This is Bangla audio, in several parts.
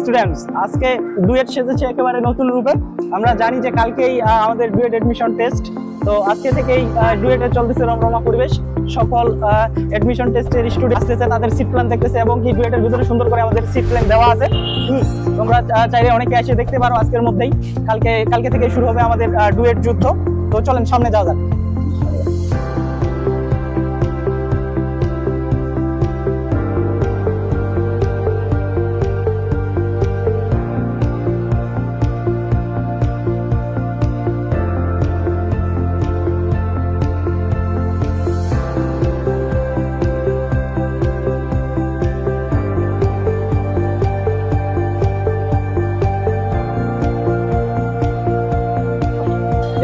স্টুডেন্টস, আজকে ডুয়েট সেজেছে একেবারে নতুন রূপে। আমরা জানি যে কালকেই আমাদের ডুয়েট এডমিশন টেস্ট, তো আজকে থেকেই ডুয়েটে চলতেছে রমরমা পরিবেশ। সকল এডমিশন টেস্টের স্টুডেন্ট আসতেছে, তাদের সিট প্ল্যান দেখতেছে এবং কি ডুয়েটের ভিতরে সুন্দর করে আমাদের সিট প্ল্যান দেওয়া আছে। তোমরা চাইলে অনেকে এসে দেখতে পারো আজকের মধ্যেই। কালকে থেকে শুরু হবে আমাদের ডুয়েট যুদ্ধ। তো চলেন সামনে যাওয়া যাক।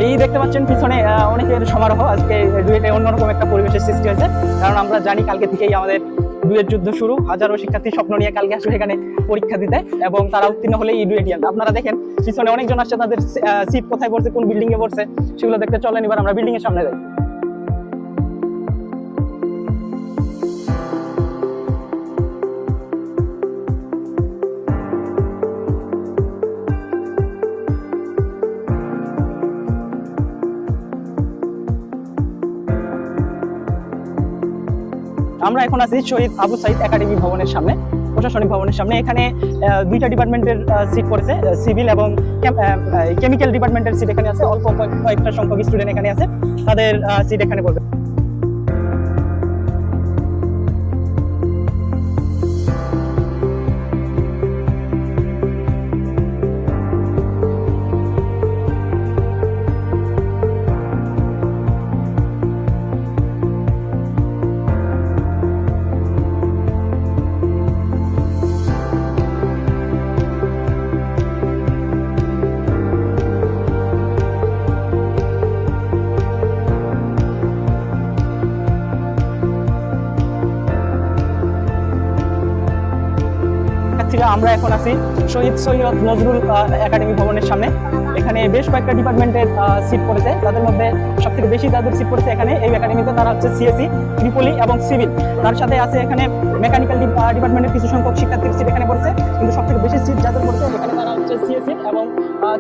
এই দেখতে পাচ্ছেন পিছনে অনেকের সমারোহ। আজকে ডুয়েটে অন্যরকম একটা পরিবেশের সৃষ্টি হয়েছে, কারণ আমরা জানি কালকে থেকেই আমাদের ডুয়েট যুদ্ধ শুরু। হাজারো শিক্ষার্থী স্বপ্ন নিয়ে কালকে আসবে এখানে পরীক্ষা দিতে, এবং তারা উত্তীর্ণ হলেই ডুয়েটিয়ান। আপনারা দেখেন পিছনে অনেকজন আসছে, তাদের সিট কোথায় পড়ছে, কোন বিল্ডিং এ পড়ছে সেগুলো দেখতে চলেন। এবার আমরা বিল্ডিং এর সামনে যাই। আমরা এখন আছি শহীদ আবু সাইদ একাডেমি ভবনের সামনে, প্রশাসনিক ভবনের সামনে। এখানে দুইটা ডিপার্টমেন্টের সিট পড়েছে, সিভিল এবং কেমিক্যাল ডিপার্টমেন্টের সিট এখানে আছে। অল্প কয়েকটা সংখ্যক স্টুডেন্ট এখানে আছে, তাদের সিট এখানে পড়বে। আমরা এখন আছি শহীদ সৈয়দ নজরুল একাডেমি ভবনের সামনে। এখানে বেশ কয়েকটা ডিপার্টমেন্টের সিট পড়েছে, তাদের মধ্যে সবথেকে বেশি যাদের সিট পড়েছে এখানে এই একাডেমিতে, তারা হচ্ছে সিএসসি, ট্রিপলি এবং সিভিল। তার সাথে আছে এখানে মেকানিক্যাল ডিপার্টমেন্টের কিছু সংখ্যক শিক্ষার্থীর সিট এখানে পড়েছে, কিন্তু সবথেকে বেশি সিট যাদের পড়েছে এখানে তারা হচ্ছে সিএসসি এবং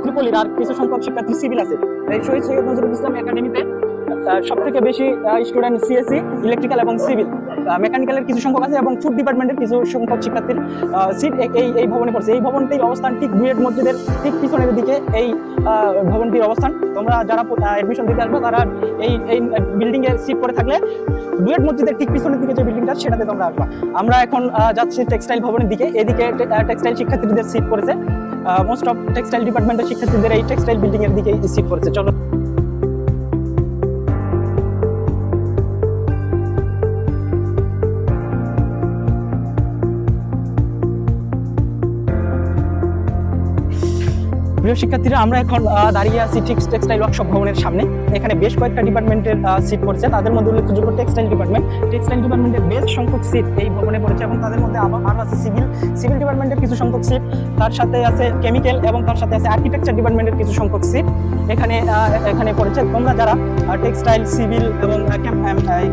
ট্রিপলির, আর কিছু সংখ্যক শিক্ষার্থী সিভিল আছে। এই শহীদ সৈয়দ নজরুল ইসলাম একাডেমিতে সবথেকে বেশি স্টুডেন্ট সিএসসি, ইলেকট্রিক্যাল এবং সিভিল। মেকানিক্যালের কিছু সংখ্যক আছে এবং ফুড ডিপার্টমেন্টের কিছু সংখ্যক শিক্ষার্থীর সিট এই ভবনে পড়ছে। এই ভবনটির অবস্থান ঠিক ডুয়েট মসজিদের ঠিক পিছনের দিকে এই ভবনটির অবস্থান। তোমরা যারা অ্যাডমিশন দিতে আসবে তারা এই বিল্ডিং এর সিট পড়ে থাকলে ডুয়েট মসজিদের ঠিক পিছনের দিকে যে বিল্ডিংটা সেটাতে তোমরা আসবা। আমরা এখন যাচ্ছি টেক্সটাইল ভবনের দিকে। এদিকে টেক্সটাইল শিক্ষার্থীদের সিট পড়েছে, মোস্ট অফ টেক্সটাইল ডিপার্টমেন্টের শিক্ষার্থীদের এই টেক্সটাইল বিল্ডিং এর দিকে সিট পড়েছে। চলো প্রিয় শিক্ষার্থীরা, আমরা এখন দাঁড়িয়ে আছি ঠিক টেক্সটাইল ওয়ার্কশপ ভবনের সামনে। এখানে বেশ কয়েকটা ডিপার্টমেন্টের সিট পড়েছে, তাদের মধ্যে উল্লেখযোগ্য টেক্সটাইল ডিপার্টমেন্ট। টেক্সটাইল ডিপার্টমেন্টের বেশ সংখ্যক সিট এই ভবনে পড়েছে, এবং তাদের মধ্যে আরও আছে সিভিল ডিপার্টমেন্টের কিছু সংখ্যক সিট, তার সাথে আছে কেমিক্যাল এবং তার সাথে আছে আর্কিটেকচার ডিপার্টমেন্টের কিছু সংখ্যক সিট এখানে পড়েছে। তোমরা যারা টেক্সটাইল, সিভিল এবং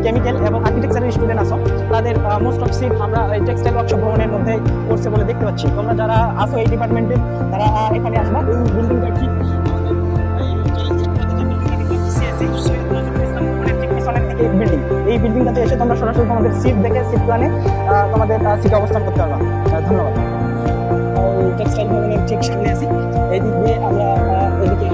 কেমিক্যাল এবং আর্কিটেকচারের স্টুডেন্ট আছো, তাদের মোস্ট অফ সিট আমরা এই টেক্সটাইল ওয়ার্কশপ ভবনের মধ্যে পড়ছে বলে দেখতে পাচ্ছি। তোমরা যারা আছো এই ডিপার্টমেন্টে তারা এখানে আসবা। এই বিল্ডিংটা ঠিক এই বিল্ডিংটাতে এসে তোমরা সরাসরি তোমাদের সিট দেখে সিট প্ল্যানে তোমাদের সিটে অবস্থান করতে পারবা। ধন্যবাদ। টেক্সটাইল ভবনের ঠিক সামনে আছি, এই দিক দিয়ে আমরা এদিকে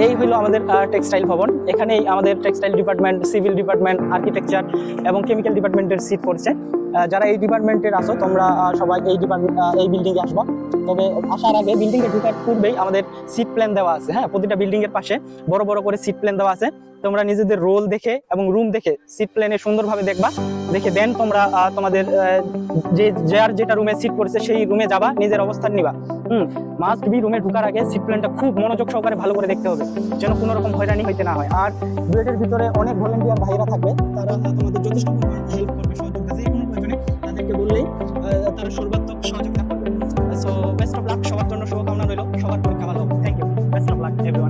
এই হলো আমাদের টেক্সটাইল ভবন। এখানেই আমাদের textile department, civil department, architecture এবং কেমিক্যাল ডিপার্টমেন্টের সিট পড়ছে। যারা এই ডিপার্টমেন্টের আছো তোমরা সবাই এই বিল্ডিংয়ে আসবা। তবে আসার আগে বিল্ডিংয়ে ঢোকার পূর্বেই আমাদের সিট প্ল্যান দেওয়া আছে। হ্যাঁ, প্রতিটা বিল্ডিং এর পাশে বড় বড় করে সিট প্ল্যান দেওয়া আছে। তোমরা নিজেদের রোল দেখে এবং রুম দেখে সিট প্ল্যানে সুন্দরভাবে দেখবা, দেখে দেন তোমরা তোমাদের যার যেটা রুমে সিট পড়েছে সেই রুমে যাবা, নিজের অবস্থান নিবা। মাস্ট বি রুমে ঢোকার আগে সিট প্ল্যানটা খুব মনোযোগ সহকারে ভালো করে দেখতে হবে, যেন কোনো রকম হয়রানি হইতে না হয়। আর ডুয়েটের ভিতরে অনেক ভলেন্টিয়ার ভাইরা থাকবে, তারা তোমাদের যথেষ্ট হেল্প করবে, সহযোগিতা যে কোনো প্রয়োজনে তাদেরকে বললেই তারা সর্বাত্মক সহযোগিতা করবে। সো বেস্ট অফ লাক, সবার জন্য শুভকামনা রইল, সবার পরীক্ষা ভালো হোক। Thank you, best of luck everyone.